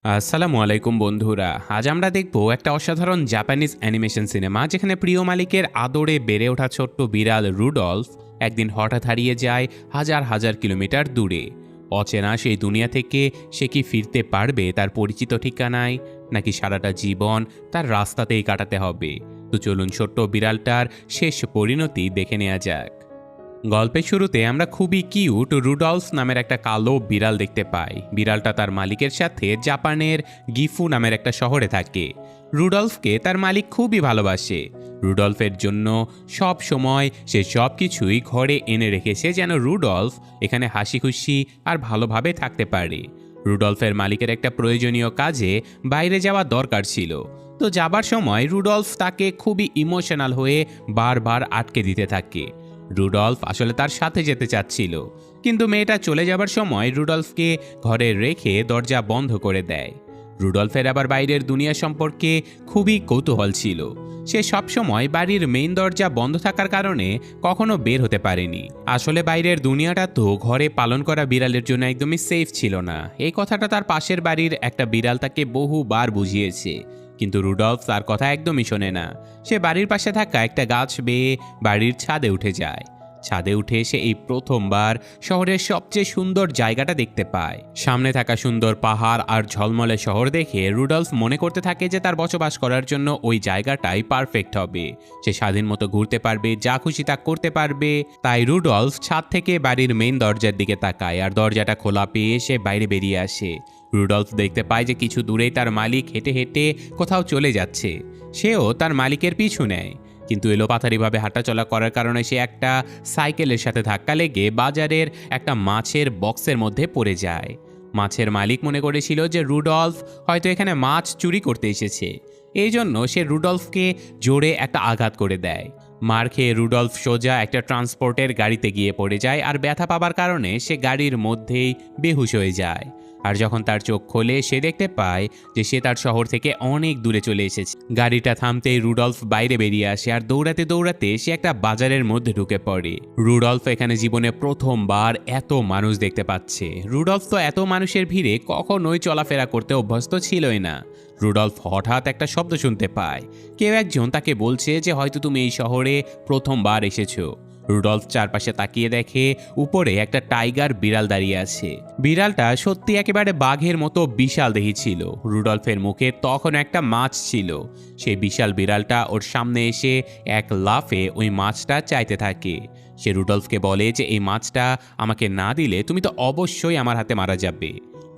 আসসালামু আলাইকুম বন্ধুরা। আজ আমরা দেখব একটা অসাধারণ জাপানিজ অ্যানিমেশন সিনেমা যেখানে প্রিয় মালিকের আদরে বেড়ে ওঠা ছোট্ট বিড়াল রুডলফ একদিন হঠাৎ হারিয়ে যায় হাজার হাজার কিলোমিটার দূরে। অচেনা সেই দুনিয়া থেকে সে কি ফিরতে পারবে তার পরিচিত ঠিকানায়, নাকি সারাটা জীবন তার রাস্তাতেই কাটাতে হবে? তো চলুন ছোট্ট বিড়ালটার শেষ পরিণতি দেখে নেওয়া যাক। গল্পের শুরুতে আমরা খুবই কিউট রুডলফ নামের একটা কালো বিড়াল দেখতে পাই। বিড়ালটা তার মালিকের সাথে জাপানের গিফু নামের একটা শহরে থাকে। রুডলফকে তার মালিক খুবই ভালোবাসে। রুডলফের জন্য সব সময় সে সব কিছুই ঘরে এনে রেখেছে যেন রুডলফ এখানে হাসি খুশি আর ভালোভাবে থাকতে পারে। রুডলফের মালিকের একটা প্রয়োজনীয় কাজে বাইরে যাওয়া দরকার ছিল, তো যাবার সময় রুডলফ তাকে খুবই ইমোশনাল হয়ে বারবার আটকে দিতে থাকে। রুডলফ আসলে তার সাথে যেতে চাচ্ছিল, কিন্তু মেয়েটা চলে যাবার সময় রুডলফকে ঘরে রেখে দরজা বন্ধ করে দেয়। রুডলফের আবার বাইরের দুনিয়া সম্পর্কে খুবই কৌতূহল ছিল। সে সবসময় বাড়ির মেইন দরজা বন্ধ থাকার কারণে কখনো বের হতে পারেনি। আসলে বাইরের দুনিয়াটা তো ঘরে পালন করা বিড়ালের জন্য একদমই সেফ ছিল না। এই কথাটা তার পাশের বাড়ির একটা বিড়াল তাকে বহুবার বুঝিয়েছে, কিন্তু রুডলফ তার কথা একদমই শোনে না। সে বাড়ির পাশে থাকা একটা গাছ বেয়ে বাড়ির ছাদে উঠে যায়। ছাদে উঠে সে এই প্রথমবার শহরের সবচেয়ে সুন্দর জায়গাটা দেখতে পায়। সামনে থাকা সুন্দর পাহাড় আর ঝলমলে শহর দেখে রুডলফ মনে করতে থাকে যে তার বসবাস করার জন্য ওই জায়গাটাই পারফেক্ট হবে। সে স্বাধীন মতো ঘুরতে পারবে, যা খুশি তা করতে পারবে। তাই রুডলফ ছাদ থেকে বাড়ির মেইন দরজার দিকে তাকায় আর দরজাটা খোলা পেয়ে সে বাইরে বেরিয়ে আসে। রুডলফ দেখতে পায় যে কিছু দূরেই তার মালিক হেঁটে হেঁটে কোথাও চলে যাচ্ছে। সেও তার মালিকের পিছু নেয়, কিন্তু এলোপাথারিভাবে হাঁটাচলা করার কারণে সে একটা সাইকেলের সাথে ধাক্কা লেগে বাজারের একটা মাছের বক্সের মধ্যে পড়ে যায়। মাছের মালিক মনে করেছিল যে রুডলফ হয়তো এখানে মাছ চুরি করতে এসেছে, এই জন্য সে রুডলফকে জোরে একটা আঘাত করে দেয়। মার খেয়ে রুডলফ সোজা একটা ট্রান্সপোর্টের গাড়িতে গিয়ে পড়ে যায় আর ব্যথা পাবার কারণে সে গাড়ির মধ্যেই বেহুশ হয়ে যায়। আর যখন তার চোখ খোলে সে দেখতে পায় যে সে তার শহর থেকে অনেক দূরে চলে এসেছে। গাড়িটা থামতেই রুডলফ বাইরে বেরিয়ে আসে আর দৌড়াতে দৌড়াতে সে একটা বাজারের মধ্যে ঢুকে পড়ে। রুডলফ এখানে জীবনে প্রথমবার এত মানুষ দেখতে পাচ্ছে। রুডলফ তো এত মানুষের ভিড়ে কখনোই চলাফেরা করতে অভ্যস্ত ছিলই না। রুডলফ হঠাৎ একটা শব্দ শুনতে পায়। কেউ একজন তাকে বলছে যে হয়তো তুমি এই শহরে প্রথমবার এসেছো। রুডলফ চারপাশে তাকিয়ে দেখে উপরে একটা টাইগার বিড়াল দাঁড়িয়ে আছে। বিড়ালটা সত্যি একেবারে বাঘের মতো বিশাল দেহী ছিল। রুডলফের মুখে তখন একটা মাছ ছিল। সেই বিশাল বিড়ালটা ওর সামনে এসে এক লাফে ওই মাছটা চাইতে থাকে। সে রুডলফকে বলে যে এই মাছটা আমাকে না দিলে তুমি তো অবশ্যই আমার হাতে মারা যাবে।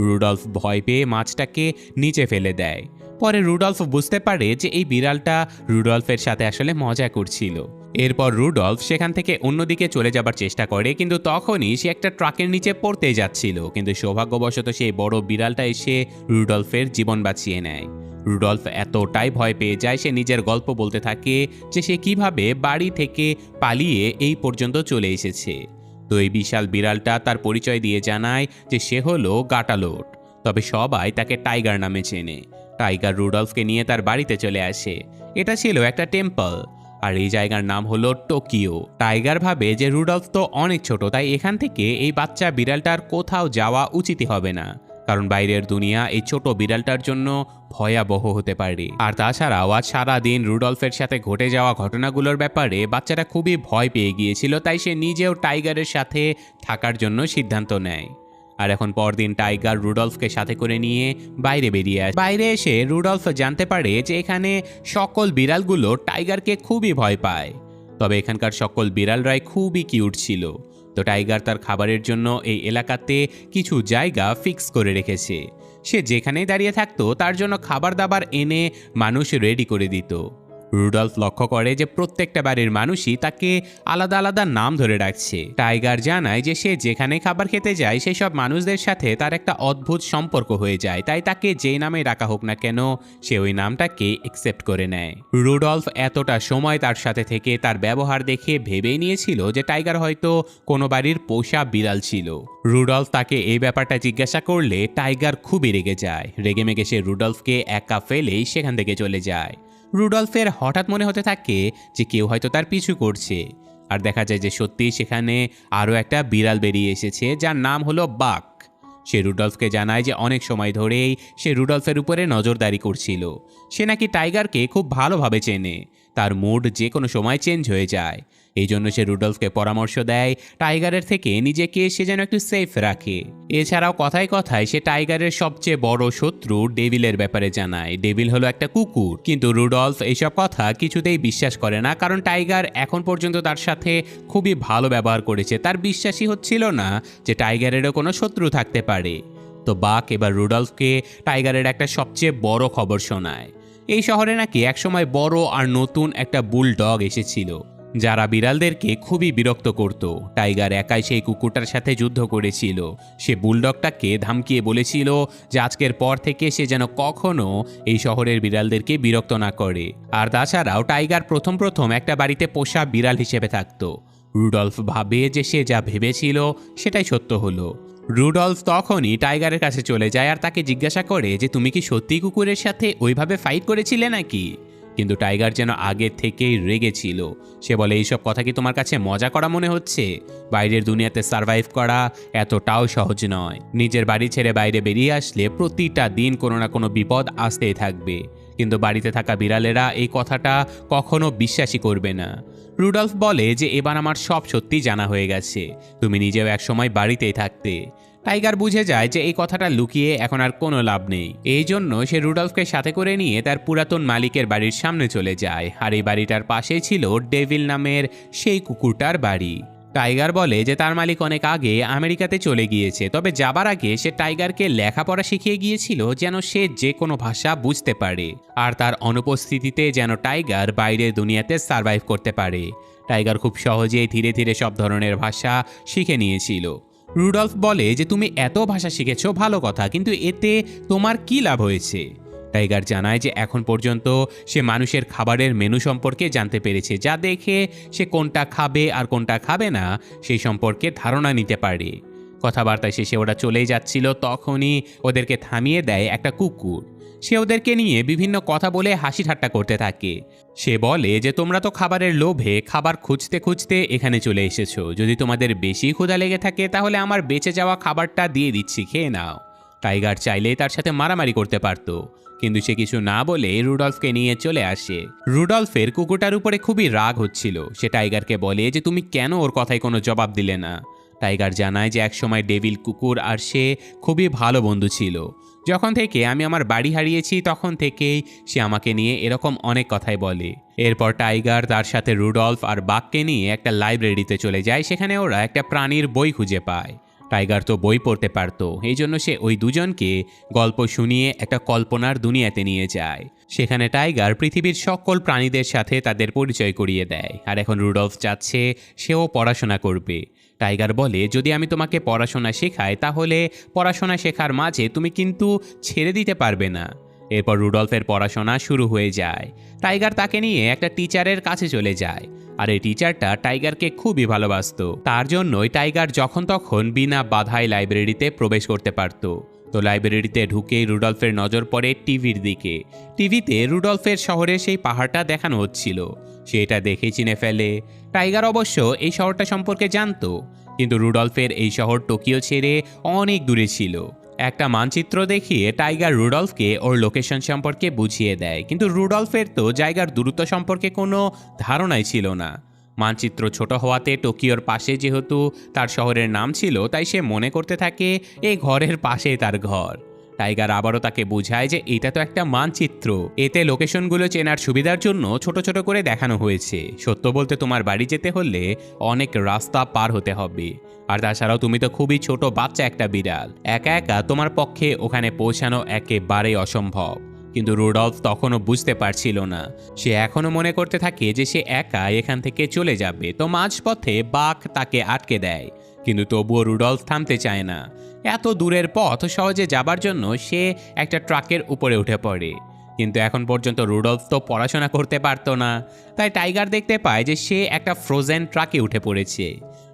রুডলফ ভয় পেয়ে মাছটাকে নিচে ফেলে দেয়। পরে রুডলফ বুঝতে পারে যে এই বিড়ালটা রুডলফের সাথে আসলে মজা করছিল। এরপর রুডলফ সেখান থেকে অন্যদিকে চলে যাবার চেষ্টা করে, কিন্তু তখনই সে একটা ট্রাকের নিচে পড়তে যাচ্ছিল। কিন্তু সৌভাগ্যবশত সেই বড় বিড়ালটা এসে রুডলফের জীবন বাঁচিয়ে নেয়। রুডলফ এতটাই ভয় পেয়ে যায় সে নিজের গল্প বলতে থাকে যে সে কিভাবে বাড়ি থেকে পালিয়ে এই পর্যন্ত চলে এসেছে। তো এই বিশাল বিড়ালটা তার পরিচয় দিয়ে জানায় যে সে হলো গাটালোট, তবে সবাই তাকে টাইগার নামে চেনে। টাইগার রুডলফকে নিয়ে তার বাড়িতে চলে আসে। এটা ছিল একটা টেম্পল, আর এই জায়গার নাম হলো টোকিও। টাইগার ভাবে যে রুডলফ তো অনেক ছোট, তাই এখান থেকে এই বাচ্চা বিড়ালটার কোথাও যাওয়া উচিতই হবে না, কারণ বাইরের দুনিয়া এই ছোট বিড়ালটার জন্য ভয়াবহ হতে পারে। আর তাছাড়াও আজ সারাদিন রুডলফের সাথে ঘটে যাওয়া ঘটনাগুলোর ব্যাপারে বাচ্চাটা খুবই ভয় পেয়ে গিয়েছিল, তাই সে নিজেও টাইগারের সাথে থাকার জন্য সিদ্ধান্ত নেয়। আর এখন পরদিন টাইগার রুডলফকে সাথে করে নিয়ে বাইরে বেরিয়ে আসে। বাইরে এসে রুডলফ জানতে পারে যে এখানে সকল বিড়ালগুলো টাইগারকে খুবই ভয় পায়, তবে এখানকার সকল বিড়ালরাই খুবই কিউট ছিল। তো টাইগার তার খাবারের জন্য এই এলাকাতে কিছু জায়গা ফিক্স করে রেখেছে। সে যেখানেই দাঁড়িয়ে থাকতো তার জন্য খাবার দাবার এনে মানুষ রেডি করে দিত। রুডলফ লক্ষ্য করে যে প্রত্যেকটা বাড়ির মানুষই তাকে আলাদা আলাদা নাম ধরে ডাকছে। টাইগার জানায় যে সে যেখানে খাবার খেতে যায় সেই সব মানুষদের সাথে তার একটা অদ্ভুত সম্পর্ক হয়ে যায়, তাই তাকে যেই নামে ডাকা হোক না কেন সে ওই নামটাকে একসেপ্ট করে নেয়। রুডলফ এতটা সময় তার সাথে থেকে তার ব্যবহার দেখে ভেবেই নিয়েছিল যে টাইগার হয়তো কোনো বাড়ির পোষা বিড়াল ছিল। রুডলফ তাকে এই ব্যাপারটা জিজ্ঞাসা করলে টাইগার খুবই রেগে যায়। রেগেমেগে সে রুডলফকে একা ফেলেই সেখান থেকে চলে যায়। রুডলফের হঠাৎ মনে হতে থাকে যে কেউ হয়তো তার পিছু করছে, আর দেখা যায় যে সত্যিই সেখানে আরও একটা বিড়াল বেরিয়ে এসেছে যার নাম হলো বাক। সে রুডলফকে জানায় যে অনেক সময় ধরেই সে রুডলফের উপরে নজরদারি করছিল। সে নাকি টাইগারকে খুব ভালোভাবে চেনে, তার মুড যে কোনো সময় চেঞ্জ হয়ে যায়। এই জন্য সে রুডলফকে পরামর্শ দেয় টাইগারের থেকে নিজেকে সে যেন একটু সেফ রাখে। এছাড়াও কথায় কথায় সে টাইগারের সবচেয়ে বড় শত্রু ডেভিলের ব্যাপারে জানায়। ডেভিল হলো একটা কুকুর, কিন্তু রুডলফ এইসব কথা কিছুতেই বিশ্বাস করে না, কারণ টাইগার এখন পর্যন্ত তার সাথে খুবই ভালো ব্যবহার করেছে। তার বিশ্বাসই হচ্ছিল না যে টাইগারেরও কোনো শত্রু থাকতে পারে। তো বাক এবার রুডলফকে টাইগারের একটা সবচেয়ে বড় খবর শোনায়। এই শহরে নাকি একসময় বড় আর নতুন একটা বুলডগ এসেছিল, যারা বিড়ালদেরকে খুবই বিরক্ত করত। টাইগার একাই সেই কুকুরটার সাথে যুদ্ধ করেছিল। সে বুলডগটাকে ধমকিয়ে বলেছিল যে আজকের পর থেকে সে যেন কখনো এই শহরের বিড়ালদেরকে বিরক্ত না করে। আর তাছাড়াও টাইগার প্রথম প্রথম একটা বাড়িতে পোষা বিড়াল হিসেবে থাকত। রুডলফ ভাবে যে সে যা ভেবেছিল সেটাই সত্য হলো। রুডলফ তখনই টাইগারের কাছে চলে যায় আর তাকে জিজ্ঞাসা করে যে তুমি কি সত্যি কুকুরের সাথে ওইভাবে ফাইট করেছিলে নাকি? কিন্তু টাইগার যেন আগের থেকেই রেগে ছিল। সে বলে, এইসব কথা কি তোমার কাছে মজা করা মনে হচ্ছে? বাইরের দুনিয়াতে সার্ভাইভ করা এতটাও সহজ নয়। নিজের বাড়ি ছেড়ে বাইরে বেরিয়ে আসলে প্রতিটা দিন কোনো না কোনো বিপদ আসতেই থাকবে, কিন্তু বাড়িতে থাকা বিড়ালেরা এই কথাটা কখনো বিশ্বাসই করবে না। রুডলফ বলে যে এবার আমার সব সত্যি জানা হয়ে গেছে, তুমি নিজেও একসময় বাড়িতেই থাকতে। টাইগার বুঝে যায় যে এই কথাটা লুকিয়ে এখন আর কোনো লাভ নেই। এই জন্য সে রুডলফকে সাথে করে নিয়ে তার পুরাতন মালিকের বাড়ির সামনে চলে যায়। আর এই বাড়িটার পাশেই ছিল ডেভিল নামের সেই কুকুরটার বাড়ি। টাইগার বলে যে তার মালিক অনেক আগে আমেরিকাতে চলে গিয়েছে, তবে যাবার আগে সে টাইগারকে লেখাপড়া শিখিয়ে গিয়েছিল যেন সে যে কোনো ভাষা বুঝতে পারে, আর তার অনুপস্থিতিতে যেন টাইগার বাইরের দুনিয়াতে সার্ভাইভ করতে পারে। টাইগার খুব সহজেই ধীরে ধীরে সব ধরনের ভাষা শিখে নিয়েছিল। রুডলফ বলে যে তুমি এত ভাষা শিখেছো ভালো কথা, কিন্তু এতে তোমার কি লাভ হয়েছে? টাইগার জানায় যে এখন পর্যন্ত সে মানুষের খাবারের মেনু সম্পর্কে জানতে পেরেছে, যা দেখে সে কোনটা খাবে আর কোনটা খাবে না সেই সম্পর্কে ধারণা নিতে পারে। কথাবার্তায় শেষে ওরা চলেই যাচ্ছিল, তখনই ওদেরকে থামিয়ে দেয় একটা কুকুর। সে ওদেরকে নিয়ে বিভিন্ন কথা বলে হাসি ঠাট্টা করতে থাকে। সে বলে যে তোমরা তো খাবারের লোভে খাবার খুঁজতে খুঁজতে এখানে চলে এসেছো। যদি তোমাদের বেশি ক্ষুধা লেগে থাকে তাহলে আমার বেঁচে যাওয়া খাবারটা দিয়ে দিচ্ছি, খেয়ে নাও। টাইগার চাইলেই তার সাথে মারামারি করতে পারত, কিন্তু সে কিছু না বলে রুডলফকে নিয়ে চলে আসে। রুডলফের কুকুরটার উপরে খুবই রাগ হচ্ছিল। সে টাইগারকে বলে যে তুমি কেন ওর কথায় কোনো জবাব দিলে না? টাইগার জানায় যে একসময় ডেভিল কুকুর আর সে খুবই ভালো বন্ধু ছিল। যখন থেকে আমি আমার বাড়ি হারিয়েছি তখন থেকেই সে আমাকে নিয়ে এরকম অনেক কথাই বলে। এরপর টাইগার তার সাথে রুডলফ আর বাঘকে নিয়ে একটা লাইব্রেরিতে চলে যায়। সেখানে ওরা একটা প্রাণীর বই খুঁজে পায়। টাইগার তো বই পড়তে পারত, এই জন্য সে ওই দুজনকে গল্প শুনিয়ে একটা কল্পনার দুনিয়াতে নিয়ে যায়। সেখানে টাইগার পৃথিবীর সকল প্রাণীদের সাথে তাদের পরিচয় করিয়ে দেয়। আর এখন রুডলফ চাচ্ছে সেও পড়াশোনা করবে। টাইগার বলে যদি আমি তোমাকে পড়াশোনা শেখাই তাহলে পড়াশোনা শেখার মাঝে তুমি কিন্তু ছেড়ে দিতে পারবে না। এরপর রুডলফের পড়াশোনা শুরু হয়ে যায়। টাইগার তাকে নিয়ে একটা টিচারের কাছে চলে যায়, আর এই টিচারটা টাইগারকে খুবই ভালোবাসতো। তার জন্যই টাইগার যখন তখন বিনা বাধায় লাইব্রেরিতে প্রবেশ করতে পারত। তো লাইব্রেরিতে ঢুকেই রুডলফের নজর পড়ে টিভির দিকে। টিভিতে রুডলফের শহরের সেই পাহাড়টা দেখানো হচ্ছিল। সে এটা দেখে চিনে ফেলে। টাইগার অবশ্য এই শহরটা সম্পর্কে জানতো, কিন্তু রুডলফের এই শহর টোকিও ছেড়ে অনেক দূরে ছিল। একটা মানচিত্র দেখিয়ে টাইগার রুডলফকে ওর লোকেশন সম্পর্কে বুঝিয়ে দেয়, কিন্তু রুডলফের তো জায়গার দূরত্ব সম্পর্কে কোনো ধারণাই ছিল না। মানচিত্র ছোট হওয়াতে টোকিওর পাশে যেহেতু তার শহরের নাম ছিল, তাই সে মনে করতে থাকে এই ঘরের পাশেই তার ঘর। টাইগার আবারও তাকে বোঝায় যে এটা তো একটা মানচিত্র, এতে লোকেশনগুলো চেনার সুবিধার জন্য ছোট ছোট করে দেখানো হয়েছে। সত্য বলতে তোমার বাড়ি যেতে হলে অনেক রাস্তা পার হতে হবে, আর তাছাড়াও তুমি তো খুবই ছোট বাচ্চা একটা বিড়াল, একা একা তোমার পক্ষে ওখানে পৌঁছানো একেবারেই অসম্ভব। কিন্তু রুডলফ তখনও বুঝতে পারছিল না। সে এখনও মনে করতে থাকে যে সে একা এখান থেকে চলে যাবে। তো মাঝপথে বাঘ তাকে আটকে দেয়, কিন্তু তবুও রুডলফ থামতে চায় না। এত দূরের পথ সহজে যাবার জন্য সে একটা ট্রাকের উপরে উঠে পড়ে, কিন্তু এখন পর্যন্ত রুডলফ তো পড়াশোনা করতে পারতো না। তাই টাইগার দেখতে পায় যে সে একটা ফ্রোজেন ট্রাকে উঠে পড়েছে।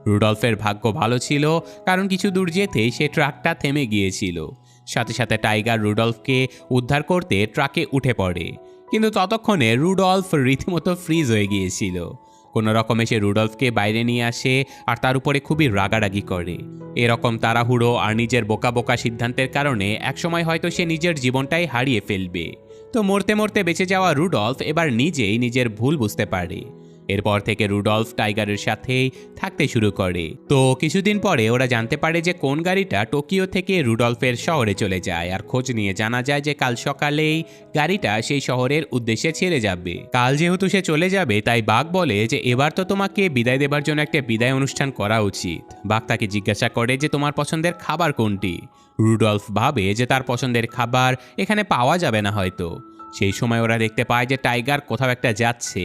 রুডলফের ভাগ্য ভালো ছিল, কারণ কিছু দূর যেতেই সে ট্রাকটা থেমে গিয়েছিল। সাথে সাথে টাইগার রুডলফকে উদ্ধার করতে ট্রাকে উঠে পড়ে, কিন্তু ততক্ষণে রুডলফ রীতিমতো ফ্রিজ হয়ে গিয়েছিল। কোনো রকমে সে রুডলফকে বাইরে নিয়ে আসে আর তার উপরে খুবই রাগারাগি করে। এরকম তাড়াহুড়ো আর নিজের বোকা বোকা সিদ্ধান্তের কারণে একসময় হয়তো সে নিজের জীবনটাই হারিয়ে ফেলবে। তো মরতে মরতে বেঁচে যাওয়া রুডলফ এবার নিজেই নিজের ভুল বুঝতে পারে। এরপর থেকে রুডলফ টাইগারের সাথেই থাকতে শুরু করে। তো কিছুদিন পরে ওরা জানতে পারে যে কোন গাড়িটা টোকিও থেকে রুডলফের শহরে চলে যায়, আর খোঁজ নিয়ে জানা যায় যে কাল সকালেই গাড়িটা সেই শহরের উদ্দেশ্যে ছেড়ে যাবে। কাল যেহেতু সে চলে যাবে তাই বাঘ বলে যে এবার তো তোমাকে বিদায় দেবার জন্য একটা বিদায় অনুষ্ঠান করা উচিত। বাঘ তাকে জিজ্ঞাসা করে যে তোমার পছন্দের খাবার কোনটি। রুডলফ ভাবে যে তার পছন্দের খাবার এখানে পাওয়া যাবে না হয়তো। সেই সময় ওরা দেখতে পায় যে টাইগার কোথাও একটা যাচ্ছে।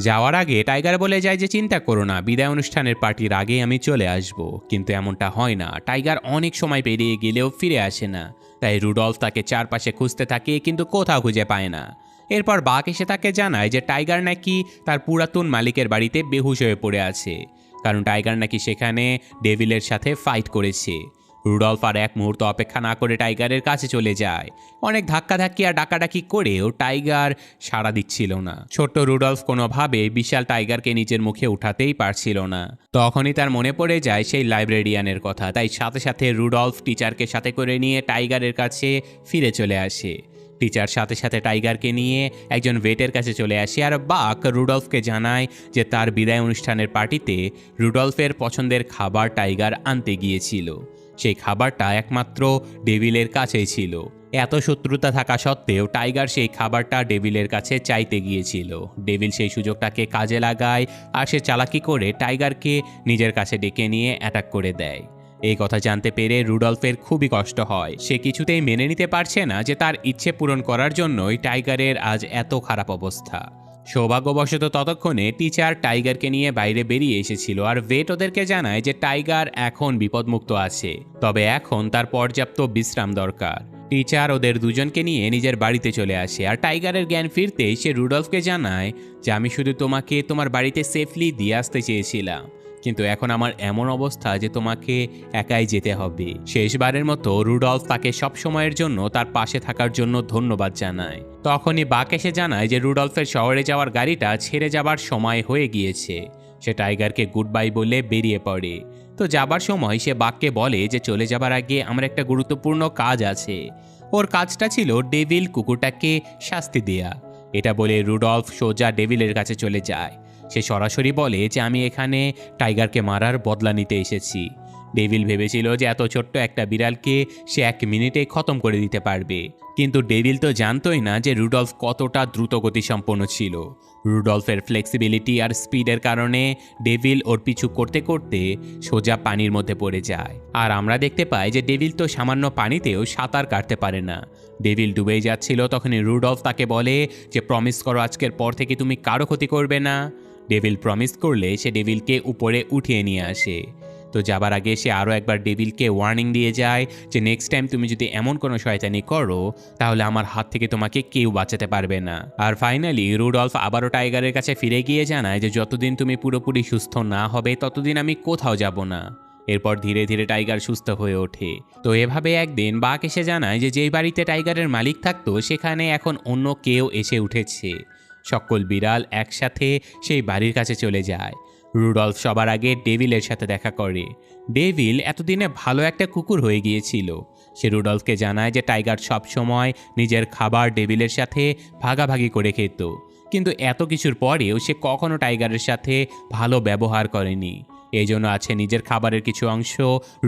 যাওয়ার আগে টাইগার বলে যায় যে চিন্তা করো না, বিদায় অনুষ্ঠানের পার্টির আগে আমি চলে আসব। কিন্তু এমনটা হয় না, টাইগার অনেক সময় পেরিয়ে গেলেও ফিরে আসে না। তাই রুডলফ তাকে চারপাশে খুঁজতে থাকে কিন্তু কোথাও খুঁজে পায় না। এরপর বাঘ এসে তাকে জানায় যে টাইগার নাকি তার পুরাতন মালিকের বাড়িতে বেহুশ হয়ে পড়ে আছে, কারণ টাইগার নাকি সেখানে ডেভিলের সাথে ফাইট করেছে। রুডলফ আর এক মুহূর্ত অপেক্ষা না করে টাইগারের কাছে চলে যায়। অনেক ধাক্কাধাক্কি আর ডাকাডাকি করেও টাইগার সাড়া দিচ্ছিল না। ছোট্ট রুডলফ কোনোভাবে বিশাল টাইগারকে নিজের মুখে উঠাতেই পারছিল না। তখনই তার মনে পড়ে যায় সেই লাইব্রেরিয়ানের কথা। তাই সাথে সাথে রুডলফ টিচারকে সাথে করে নিয়ে টাইগারের কাছে ফিরে চলে আসে। টিচার সাথে সাথে টাইগারকে নিয়ে একজন ওয়েটের কাছে চলে আসে, আর বাক রুডলফকে জানায় যে তার বিদায় অনুষ্ঠানের পার্টিতে রুডলফের পছন্দের খাবার টাইগার আনতে গিয়েছিল। সেই খাবারটা একমাত্র ডেভিলের কাছেই ছিল। এত শত্রুতা থাকা সত্ত্বেও টাইগার সেই খাবারটা ডেভিলের কাছে চাইতে গিয়েছিল। ডেভিল সেই সুযোগটাকে কাজে লাগায় আর সে চালাকি করে টাইগারকে নিজের কাছে ডেকে নিয়ে অ্যাটাক করে দেয়। এই কথা জানতে পেরে রুডলফের খুবই কষ্ট হয়। সে কিছুতেই মেনে নিতে পারছে না যে তার ইচ্ছে পূরণ করার জন্যই টাইগারের আজ এত খারাপ অবস্থা। সৌভাগ্যবশত ততক্ষণে টিচার টাইগারকে নিয়ে বাইরে বেরিয়ে এসেছিল, আর ভেট ওদেরকে জানায় যে টাইগার এখন বিপদমুক্ত আছে, তবে এখন তার পর্যাপ্ত বিশ্রাম দরকার। টিচার ওদের দুজনকে নিয়ে নিজের বাড়িতে চলে আসে, আর টাইগারের জ্ঞান ফিরতেই সে রুডলফকে জানায় যে আমি শুধু তোমাকে তোমার বাড়িতে সেফলি দিয়ে আসতে চেয়েছিলাম, কিন্তু এখন আমার এমন অবস্থা যে তোমাকে একাই যেতে হবে। শেষবারের মতো রুডলফ তাকে সব সময়ের জন্য তার পাশে থাকার জন্য ধন্যবাদ জানায়। তখনই বাক এসে জানায় যে রুডলফের শহরে যাওয়ার গাড়িটা ছেড়ে যাবার সময় হয়ে গিয়েছে। সে টাইগারকে গুড বাই বলে বেরিয়ে পড়ে। তো যাবার সময় সে বাককে বলে যে চলে যাবার আগে আমার একটা গুরুত্বপূর্ণ কাজ আছে। ওর কাজটা ছিল ডেভিল কুকুরটাকে শাস্তি দেয়া। এটা বলে রুডলফ সোজা ডেভিলের কাছে চলে যায়। সে সরাসরি বলে যে আমি এখানে টাইগারকে মারার বদলা নিতে এসেছি। ডেভিল ভেবেছিল যে এত ছোট্ট একটা বিড়ালকে সে 1 মিনিটে খতম করে দিতে পারবে, কিন্তু ডেভিল তো জানতোই না যে রুডলফ কতটা দ্রুতগতি সম্পন্ন ছিল। রুডলফের ফ্লেক্সিবিলিটি আর স্পিডের কারণে ডেভিল ওর পিছু করতে করতে সোজা পানির মধ্যে পড়ে যায়। আর আমরা দেখতে পাই যে ডেভিল তো সামান্য পানিতেও সাঁতার কাটতে পারে না। ডেভিল ডুবেই যাচ্ছিল, তখনই রুডলফ তাকে বলে যে প্রমিস করো আজকের পর থেকে তুমি কারো ক্ষতি করবে না। ডেভিল প্রমিস করলে সে ডেভিলকে উপরে উঠিয়ে নিয়ে আসে। তো যাবার আগে সে আরও একবার ডেভিলকে ওয়ার্নিং দিয়ে যায় যে নেক্সট টাইম তুমি যদি এমন কোনো শয়তানি করো তাহলে আমার হাত থেকে তোমাকে কেউ বাঁচাতে পারবে না। আর ফাইনালি রুডলফ আবারও টাইগারের কাছে ফিরে গিয়ে জানায় যে যতদিন তুমি পুরোপুরি সুস্থ না হবে ততদিন আমি কোথাও যাব না। এরপর ধীরে ধীরে টাইগার সুস্থ হয়ে ওঠে। তো এভাবে একদিন বাঘ এসে জানায় যে যেই বাড়িতে টাইগারের মালিক থাকতো সেখানে এখন অন্য কেউ এসে উঠেছে। সকল বিড়াল একসাথে সেই বাড়ির কাছে চলে যায়। রুডলফ সবার আগে ডেভিলের সাথে দেখা করে। ডেভিল এতদিনে ভালো একটা কুকুর হয়ে গিয়েছিল। সে রুডলফকে জানায় যে টাইগার সব সময় নিজের খাবার ডেভিলের সাথে ভাগাভাগি করে খেত, কিন্তু এত কিছুর পরেও সে কখনো টাইগারের সাথে ভালো ব্যবহার করেনি। এই জন্য আছে নিজের খাবারের কিছু অংশ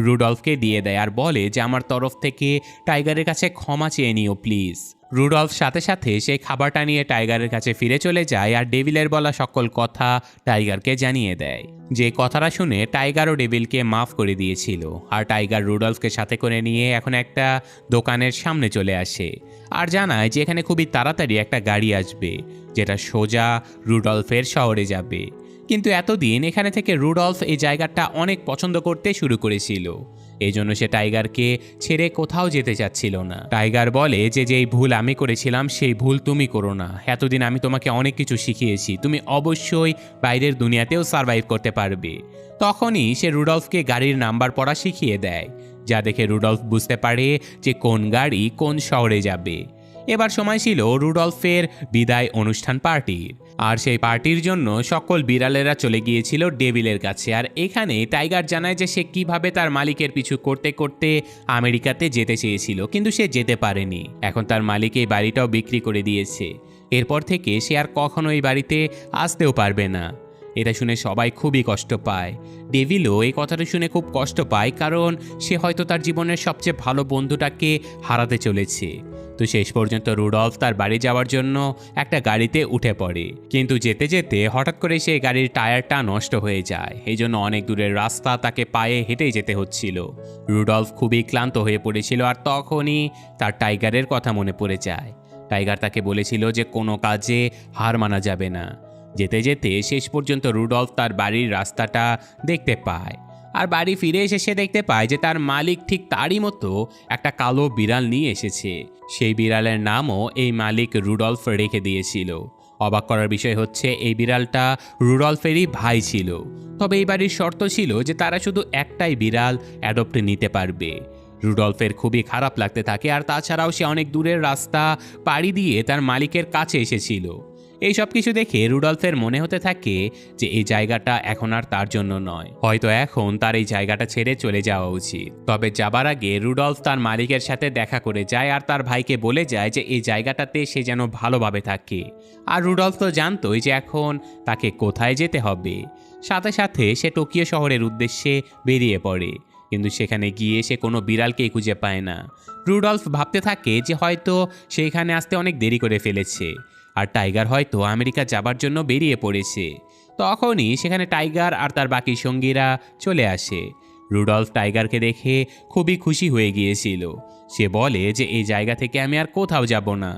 রুডলফকে দিয়ে দেয় আর বলে যে আমার তরফ থেকে টাইগারের কাছে ক্ষমা চেয়ে নিও প্লিজ। রুডলফ সাথে সাথে সেই খাবারটা নিয়ে টাইগারের কাছে ফিরে চলে যায় আর ডেভিলের বলা সকল কথা টাইগারকে জানিয়ে দেয়। যে কথাটা শুনে টাইগারও ডেভিলকে মাফ করে দিয়েছিল। আর টাইগার রুডলফকে সাথে করে নিয়ে এখন একটা দোকানের সামনে চলে আসে আর জানায় যে এখানে খুবই তাড়াতাড়ি একটা গাড়ি আসবে যেটা সোজা রুডলফের শহরে যাবে। কিন্তু এতদিন এখানে থেকে রুডলফ এই জায়গাটা অনেক পছন্দ করতে শুরু করেছিল। এই জন্য সে টাইগারকে ছেড়ে কোথাও যেতে চাচ্ছিল না। টাইগার বলে যে যেই ভুল আমি করেছিলাম সেই ভুল তুমি করো না। এতদিন আমি তোমাকে অনেক কিছু শিখিয়েছি, তুমি অবশ্যই বাইরের দুনিয়াতেও সার্ভাইভ করতে পারবে। তখনই সে রুডলফকে গাড়ির নাম্বার পড়া শিখিয়ে দেয়, যা দেখে রুডলফ বুঝতে পারে যে কোন গাড়ি কোন শহরে যাবে। এবার সময় ছিল রুডলফের বিদায় অনুষ্ঠান পার্টির। আর সেই পার্টির জন্য সকল বিড়ালেরা চলে গিয়েছিল ডেভিলের কাছে। আর এখানে টাইগার জানায় যে সে কিভাবে তার মালিকের পিছু করতে করতে আমেরিকাতে যেতে চেয়েছিল, কিন্তু সে যেতে পারেনি। এখন তার মালিক এই বাড়িটাও বিক্রি করে দিয়েছে। এরপর থেকে সে আর কখনো এই বাড়িতে আসতেও পারবে না। এটা শুনে সবাই খুবই কষ্ট পায়। ডেভিলও এই কথাটা শুনে খুব কষ্ট পায়, কারণ সে হয়তো তার জীবনের সবচেয়ে ভালো বন্ধুটাকে হারাতে চলেছে। তো শেষ পর্যন্ত রুডলফ তার বাড়ি যাওয়ার জন্য একটা গাড়িতে উঠে পড়ে, কিন্তু যেতে যেতে হঠাৎ করে সেই গাড়ির টায়ারটা নষ্ট হয়ে যায়। এই জন্য অনেক দূরের রাস্তা তাকে পায়ে হেঁটেই যেতে হচ্ছিল। রুডলফ খুবই ক্লান্ত হয়ে পড়েছিল, আর তখনই তার টাইগারের কথা মনে পড়ে যায়। টাইগার তাকে বলেছিল যে কোনো কাজে হার মানা যাবে না। যেতে যেতে শেষ পর্যন্ত রুডলফ তার বাড়ির রাস্তাটা দেখতে পায়, আর বাড়ি ফিরে এসে সে দেখতে পায় যে তার মালিক ঠিক তারই মতো একটা কালো বিড়াল নিয়ে এসেছে। সেই বিড়ালের নামও এই মালিক রুডলফ রেখে দিয়েছিল। অবাক করার বিষয় হচ্ছে এই বিড়ালটা রুডলফেরই ভাই ছিল। তবে এই বাড়ির শর্ত ছিল যে তারা শুধু একটাই বিড়াল অ্যাডপ্ট নিতে পারবে। রুডলফের খুবই খারাপ লাগতে থাকে, আর তাছাড়াও সে অনেক দূরের রাস্তা পাড়ি দিয়ে তার মালিকের কাছে এসেছিল। এই সব কিছু দেখে রুডলফের মনে হতে থাকে যে এই জায়গাটা এখন আর তার জন্য নয়, হয়তো এখন তার এই জায়গাটা ছেড়ে চলে যাওয়া উচিত। তবে যাবার আগে রুডলফ তার মালিকের সাথে দেখা করে যায়, আর তার ভাইকে বলে যায় যে এই জায়গাটাতে সে যেন ভালোভাবে থাকে। আর রুডলফ তো জানতোই যে এখন তাকে কোথায় যেতে হবে। সাথে সাথে সে টোকিও শহরের উদ্দেশ্যে বেরিয়ে পড়ে, কিন্তু সেখানে গিয়ে সে কোনো বিড়ালকেই খুঁজে পায় না। রুডলফ ভাবতে থাকে যে হয়তো সেইখানে আসতে অনেক দেরি করে ফেলেছে, আর টাইগার হয়তো আমেরিকা যাবার জন্য বেরিয়ে পড়েছে। তখনই সেখানে টাইগার আর তার বাকি সঙ্গীরা চলে আসে। রুডলফ টাইগারকে দেখে খুবই খুশি হয়ে গিয়েছিল। সে বলে যে এই জায়গা থেকে আমি আর কোথাও যাব না।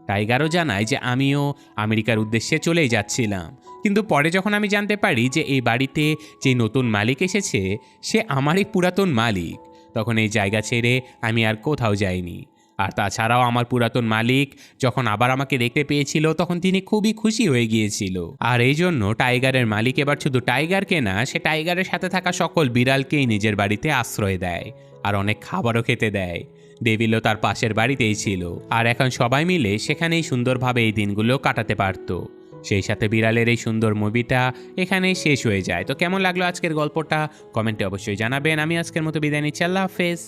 টাইগারও জানায় যে আমিও আমেরিকার উদ্দেশ্যে চলেই যাচ্ছিলাম, কিন্তু পরে যখন আমি জানতে পারি যে এই বাড়িতে যে নতুন মালিক এসেছে সে আমারই পুরাতন মালিক, তখন এই জায়গা ছেড়ে আমি আর কোথাও যাইনি। আর তাছাড়াও আমার পুরাতন মালিক যখন আবার আমাকে দেখতে পেয়েছিল তখন তিনি খুবই খুশি হয়ে গিয়েছিল। আর এই জন্য টাইগারের মালিক এবার শুধু টাইগারকে না, সে টাইগারের সাথে থাকা সকল বিড়ালকেই নিজের বাড়িতে আশ্রয় দেয়, আর অনেক খাবারও খেতে দেয়। ডেভিলও তার পাশের বাড়িতেই ছিল, আর এখন সবাই মিলে সেখানেই সুন্দরভাবে এই দিনগুলো কাটাতে পারত। সেই সাথে বিড়ালের এই সুন্দর মুভিটা এখানেই শেষ হয়ে যায়। তো কেমন লাগলো আজকের গল্পটা কমেন্টে অবশ্যই জানাবেন। আমি আজকের মতো বিদায় নিচ্ছি, আল্লাহ হাফেজ।